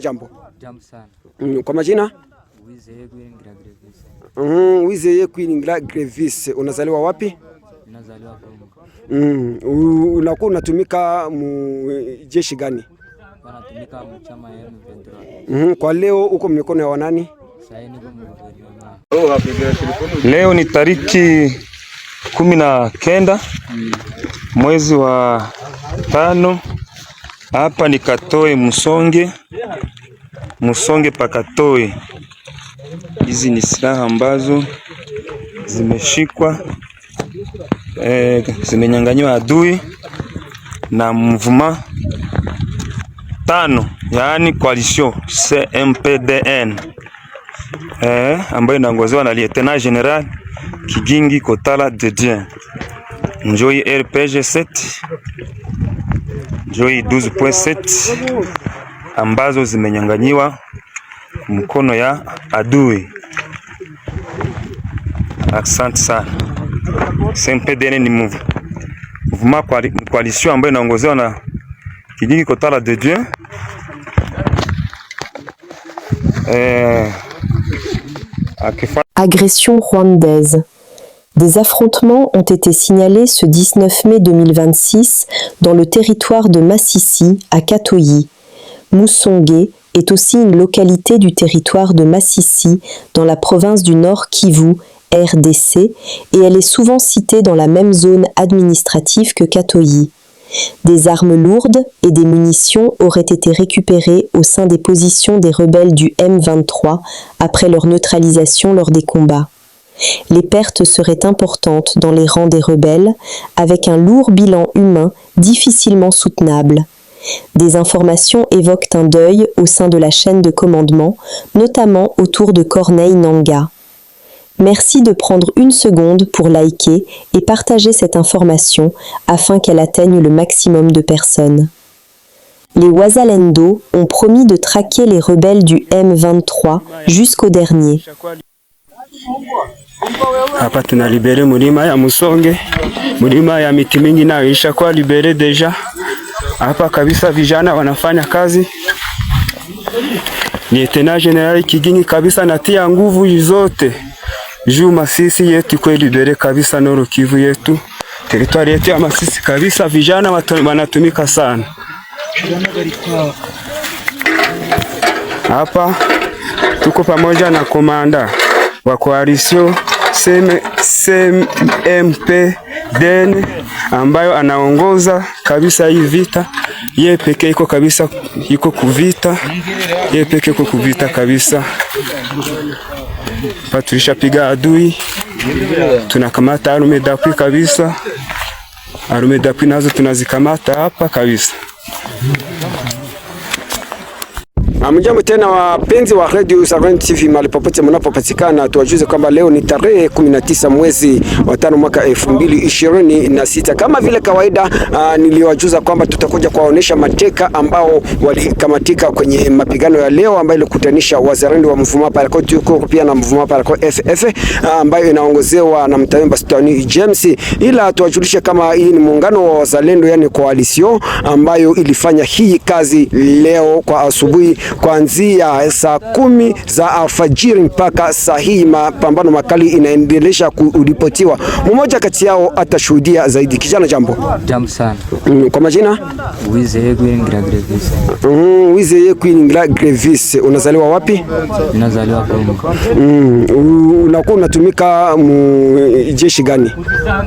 Jambo. Jambo sana. Kwa majina? Wizeye Kwiringira Grevis. Wizeye Kwiringira Grevis. Unazaliwa wapi? Nazaliwa Kongo. Unakuwa unatumika jeshi gani? Natumika mchama ya M23. Kwa leo uko mikono ya wanani? Sasa niko mguvernema. Leo ni tariki 19 mwezi wa 5. Hapa ni Katoe Musonge pa Katoe. Hizi ni silaha ambazo zimeshikwa, zimenyang'anywa adui na mvuma 5, yaani coalition CMPDN, ambayo inaongozewa na Lieutenant General Kigingi Kotala Dedien. Njoi RPG 7, Njoi 12.7 ambazo zimenyang'anyiwa mkono ya adui. Asante sana. CMPDN ni mouvement coalition ambayo inaongozewa na Kigingi Kotala Dedien. Agression rwandaise. Des affrontements ont été signalés ce 19 mai 2026 dans le territoire de Masisi à Katoyi. Musonge est aussi une localité du territoire de Masisi dans la province du Nord Kivu, RDC, et elle est souvent citée dans la même zone administrative que Katoyi. Des armes lourdes et des munitions auraient été récupérées au sein des positions des rebelles du M23 après leur neutralisation lors des combats. Les pertes seraient importantes dans les rangs des rebelles, avec un lourd bilan humain difficilement soutenable. Des informations évoquent un deuil au sein de la chaîne de commandement, notamment autour de Corneille Nangaa. Merci de prendre une seconde pour liker et partager cette information afin qu'elle atteigne le maximum de personnes. Les Wazalendo ont promis de traquer les rebelles du M23 jusqu'au dernier. Hapa tunalibere mulima ya Musonge, mulima ya miti mingi na ishakuwa libere deja. Hapa kabisa vijana wanafanya kazi. Lieutenant General Kigingi kabisa natia nguvu zote juu Masisi yetu kwa libere kabisa, Nord Kivu yetu, territoire yetu ya Masisi kabisa, vijana wanatumika sana. Hapa tuko pamoja na komanda wa coalition CMPDN ambayo anaongoza kabisa hii vita. Yeye pekee iko kabisa, iko kuvita, yeye pekee iko kuvita kabisa. Patulisha piga adui, tunakamata arume dapwi kabisa. Arume dapwi nazo tunazikamata hapa kabisa. Mjambo tena wapenzi wa Radio Savan TV mahali popote mnapopatikana, tuwajuze kwamba leo ni tarehe 19 mwezi wa 5 mwaka 2026. Kama vile kawaida, niliwajuza kwamba tutakuja kuwaonesha mateka ambao walikamatika kwenye mapigano ya leo ambayo ilikutanisha wazalendo wa mvuma parako tuko pia na mvuma parako FF ambayo inaongozewa na Mtawemba Stani James. Ila tuwajulishe kama hii ni muungano wa wazalendo, yani coalition ambayo ilifanya hii kazi leo kwa asubuhi kuanzia saa 10 za alfajiri mpaka saa hii. Mapambano makali inaendelea kuripotiwa. Mmoja kati yao atashuhudia zaidi. Kijana, jambo. Jambo sana. Kwa majina? Wizeye Kwiringira Grevis. Wizeye Kwiringira Grevis. Unazaliwa wapi? Nazaliwa Kongo. Unakuwa unatumika jeshi gani?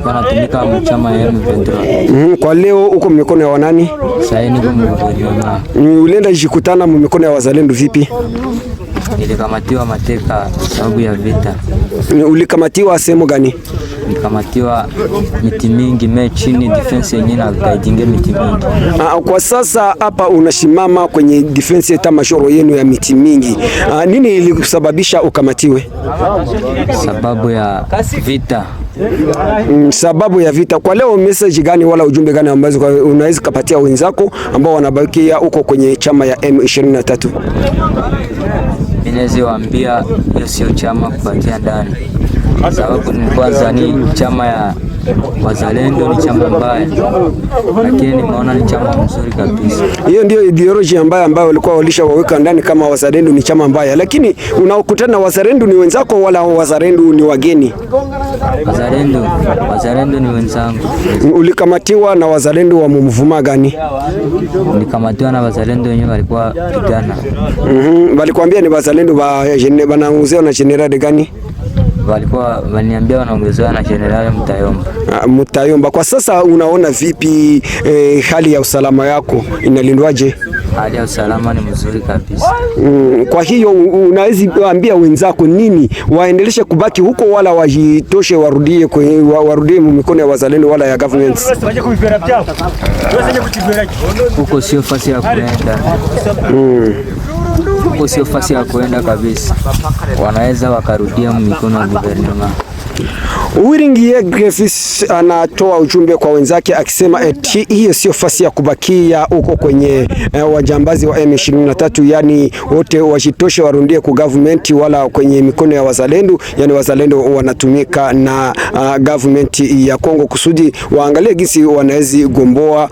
Natumika mchama ya M23. Kwa leo uko mikono ya wanani? Sasa niko mguvernema. Ulienda jikutana mikono ya wazalendo vipi? Nilikamatiwa mateka sababu ya vita. Ulikamatiwa sehemu gani? Nikamatiwa miti mingi chini defense yenyewe na guiding miti mingi. Kwa sasa hapa unashimama kwenye defense ya mashoro yenu ya miti mingi. Nini ilikusababisha ukamatiwe? Sababu ya vita. Sababu ya vita. Kwa leo message gani wala ujumbe gani ambazo unaweza kupatia wenzako ambao wanabakia huko kwenye chama ya M23? Ninaweza waambia hiyo sio chama kupatia ndani. Sababu ni kwanza ni chama ya Wazalendo ni chama mbaya, lakini nimeona ni chama mzuri kabisa. Hiyo ndio ideology ambayo walikuwa walishawaweka ndani kama wazalendo ni chama mbaya, lakini unaokutana na wazalendo ni wenzako wala wazalendo ni wageni? Wazalendo ni wenzangu. Ulikamatiwa na wazalendo wa mvuma gani? Nikamatiwa na wazalendo wenyewe walikuwa pigana. Walikwambia ni wazalendo wanaongezewa na generali gani? Walikuwa waniambia wanaongezewa na generali Mutayomba. Mutayomba. Kwa sasa unaona vipi hali ya usalama yako inalindwaje? Hali ya usalama ni mzuri kabisa. Kwa hiyo unaweza ambia wenzako nini, waendeleshe kubaki huko wala wajitoshe warudie mikono ya wazalendo wala ya government? Huko sio fasi ya kuenda. Huko sio fasi ya kuenda kabisa. Wanaweza wakarudia mikono ya guvernema. Uwiringiye Griffiths anatoa ujumbe kwa wenzake akisema eti hiyo sio fasi ya kubakia huko kwenye wajambazi wa M23, yani wote wajitoshe warundie ku government wala kwenye mikono ya wazalendo, yani wazalendo wanatumika na government ya Kongo kusudi waangalie gisi wanaweza gomboa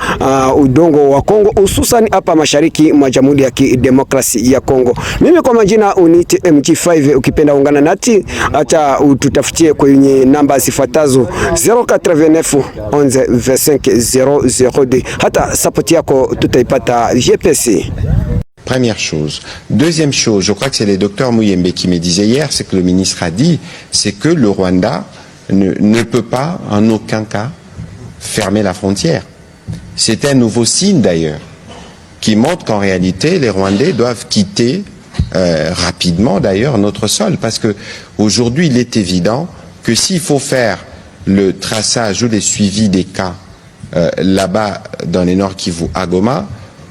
udongo wa Kongo, hususan hapa mashariki mwa Jamhuri ya Kidemokrasi ya Kongo. Mimi kwa majina unite MG5, ukipenda ungana nati hata ututafutie kwenye namba zifuatazo 089 11 25 002. Hata support yako tutaipata JPC. Première chose. Deuxième chose, je crois que c'est le docteur Muyembe qui me disait hier, c'est que le ministre a dit, c'est que le Rwanda ne peut pas en aucun cas fermer la frontière. C'est un nouveau signe d'ailleurs, qui montre qu'en réalité, les Rwandais doivent quitter rapidement d'ailleurs notre sol, parce que aujourd'hui il est évident que s'il faut faire le traçage ou les suivis des cas là-bas dans les Nord Kivu à Goma,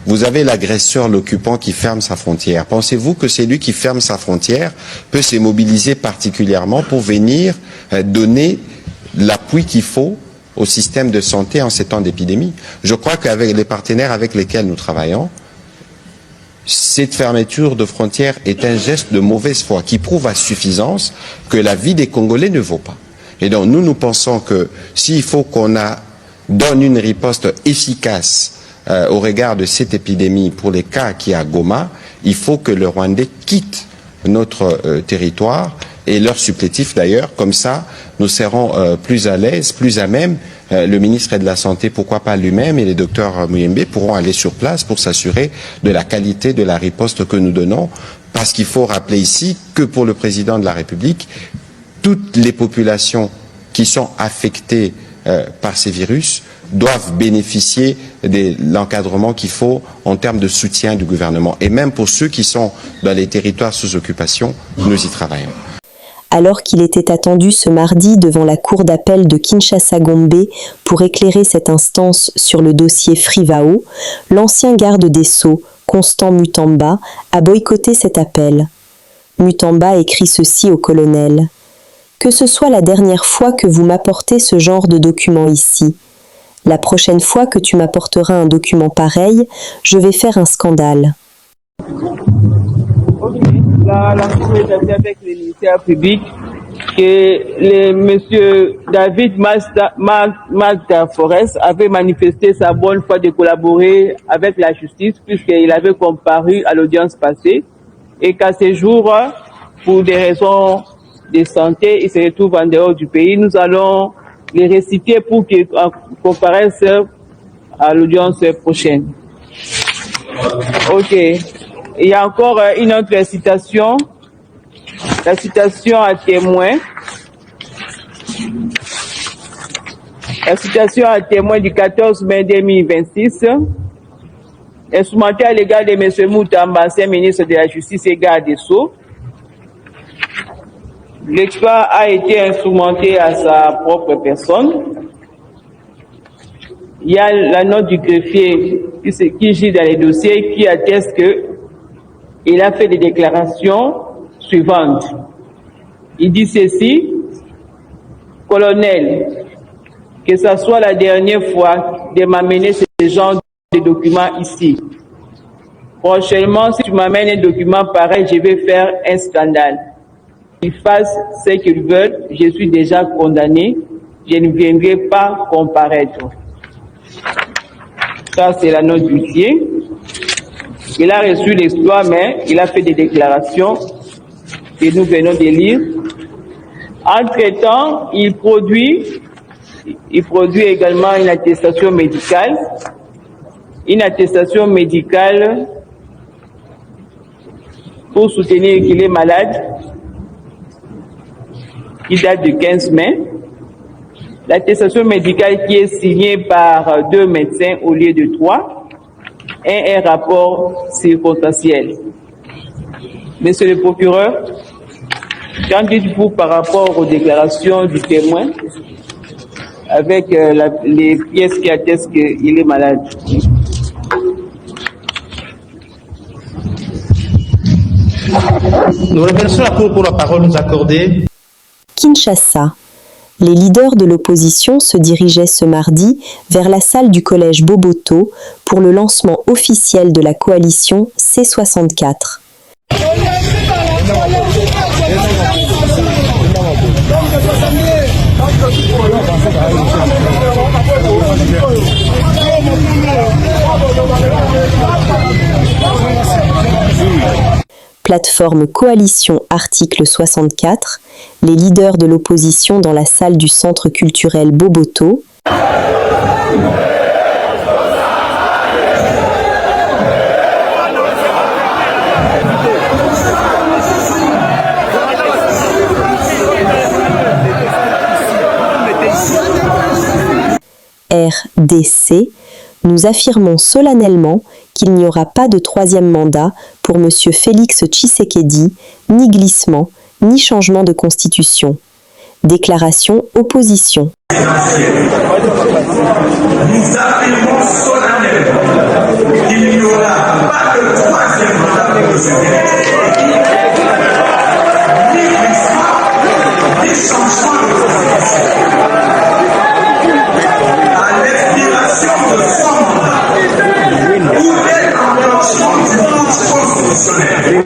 vous avez l'agresseur, l'occupant qui ferme sa frontière. Pensez-vous que c'est lui qui ferme sa frontière peut se mobiliser particulièrement pour venir donner l'appui qu'il faut au système de santé en ces temps d'épidémie? Je crois qu'avec les partenaires avec lesquels nous travaillons, cette fermeture de frontières est un geste de mauvaise foi qui prouve à suffisance que la vie des Congolais ne vaut pas. Et donc nous pensons que s'il faut qu'on donne une riposte efficace au regard de cette épidémie pour les cas qui à Goma, il faut que le Rwandais quitte notre territoire et leur supplétif d'ailleurs, comme ça nous serons plus à l'aise, plus à même. Le ministre de la Santé, pourquoi pas lui-même, et les docteurs Muyembe pourront aller sur place pour s'assurer de la qualité de la riposte que nous donnons, parce qu'il faut rappeler ici que pour le président de la République, toutes les populations qui sont affectées par ces virus doivent bénéficier de l'encadrement qu'il faut en termes de soutien du gouvernement. Et même pour ceux qui sont dans les territoires sous occupation, nous y travaillons. Alors qu'il était attendu ce mardi devant la cour d'appel de Kinshasa-Gombe pour éclairer cette instance sur le dossier Frivao, l'ancien garde des Sceaux, Constant Mutamba, a boycotté cet appel. Mutamba écrit ceci au colonel. « Que ce soit la dernière fois que vous m'apportez ce genre de document ici. La prochaine fois que tu m'apporteras un document pareil, je vais faire un scandale. » La Cour est avec le ministère public que monsieur David Magda Forest avait manifesté sa bonne foi de collaborer avec la justice puisqu'il avait comparu à l'audience passée et qu'à ce jour, pour des raisons de santé, il se retrouve en dehors du pays. Nous allons les réciter pour qu'ils comparaissent à l'audience prochaine. Ok. Il y a encore une autre citation, la citation à témoin. La citation à témoin du 14 mai 2026, instrumentée à l'égard de M. Mutamba, ancien ministre de la Justice et garde des Sceaux. L'expert a été instrumenté à sa propre personne. Il y a la note du greffier qui gît dans les dossiers qui atteste que il a fait des déclarations suivantes. Il dit ceci, colonel, que ce soit la dernière fois de m'amener ce genre de documents ici. Prochainement, si tu m'amènes un document pareil, je vais faire un scandale. Ils fassent ce qu'ils veulent, je suis déjà condamné, je ne viendrai pas comparaître. Ça, c'est la note d'huissier. Il a reçu l'exploit, mais il a fait des déclarations que nous venons de lire. Entre-temps, il produit également une attestation médicale. Une attestation médicale pour soutenir qu'il est malade, qui date du 15 mai. L'attestation médicale qui est signée par 2 médecins au lieu de 3 et un rapport circonstanciel. Monsieur le procureur, qu'en dites-vous par rapport aux déclarations du témoin avec les pièces qui attestent qu'il est malade? Nous remercions la Cour pour la parole nous accordée. Kinshasa. Les leaders de l'opposition se dirigeaient ce mardi vers la salle du collège Boboto pour le lancement officiel de la coalition C64. Plateforme Coalition Article 64, les leaders de l'opposition dans la salle du centre culturel Boboto. RDC, nous affirmons solennellement qu'il n'y aura pas de troisième mandat pour M. Félix Tshisekedi, ni glissement, ni changement de constitution. Déclaration opposition. Nous affirmons solennellement qu'il n'y aura pas de troisième mandat pour M. Félix, ni glissement, ni changement de constitution. À l'expiration de son mandat, ou dès l'enclenchement du putsch constitutionnel,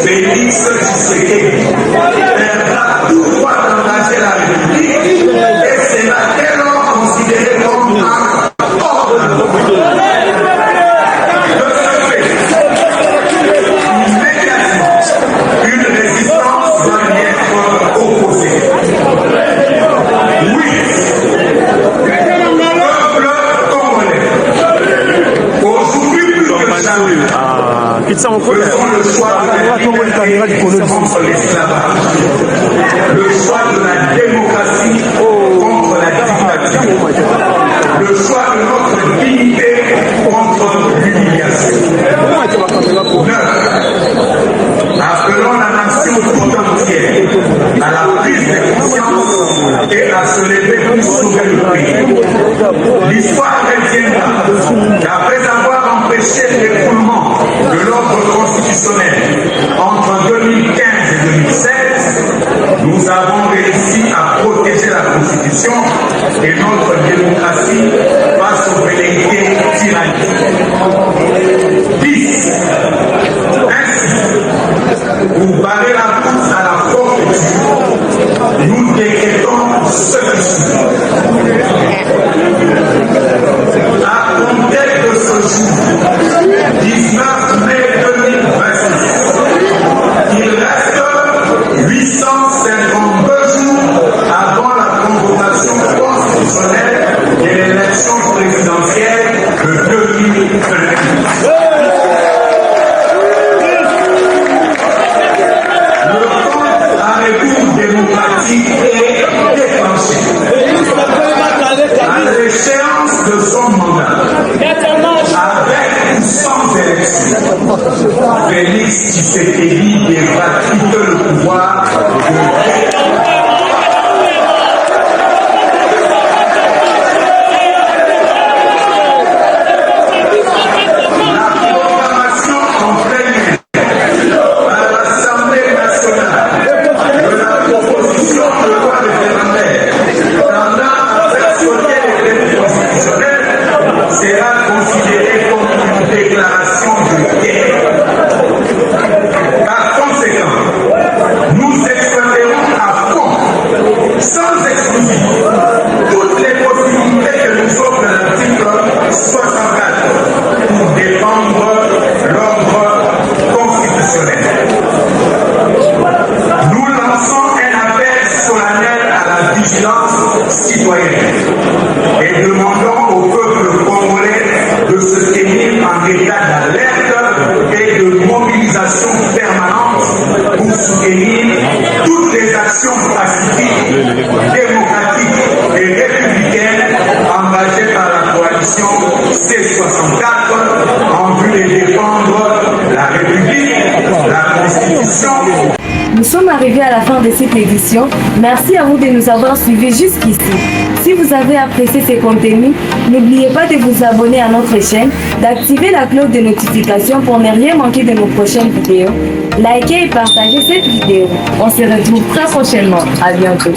Félix Tshisekedi perdra tout droit d'engager la République et sera dès lors considéré comme un hors de la République. De ce fait, immédiatement, une résistance doit y être opposée. Oui, peuple congolais, aujourd'hui plus que jamais, faisons le choix contre l'esclavage, le choix de la démocratie contre la dictature, le choix de notre dignité contre l'humiliation. 9. Appelons la nation tout entière à la prise de conscience et à se lever pour sauver le pays. L'histoire retiendra qu'après avoir empêché l'écroulement de l'ordre constitutionnel entre 2015 et 2016, nous avons réussi à protéger la Constitution et notre démocratie face aux velléités tyranniques. 10. Ainsi, pour barrer la course à la forfaiture, nous décrétons ce qui suit. À compter de ce jour, 19 mai 2026, il reste 852 jours avant la convocation constitutionnelle de l'élection présidentielle de 2026. Le compte à rebours démocratique est déclenché. À l'échéance de son mandat, avec ou sans élection, Félix Tshisekedi devra quitter le pouvoir Par conséquent, nous exploiterons à en état d'alerte et de mobilisation permanente pour soutenir toutes les actions pacifiques, démocratiques et républicaines engagées par la coalition C64 en vue de défendre la République, la Constitution. Nous sommes arrivés à la fin de cette édition. Merci à vous de nous avoir suivis jusqu'ici. Si vous avez apprécié ces contenus, n'oubliez pas de vous abonner à notre chaîne, d'activer la cloche de notification pour ne rien manquer de nos prochaines vidéos. Likez et partagez cette vidéo. On se retrouve très prochainement. À bientôt.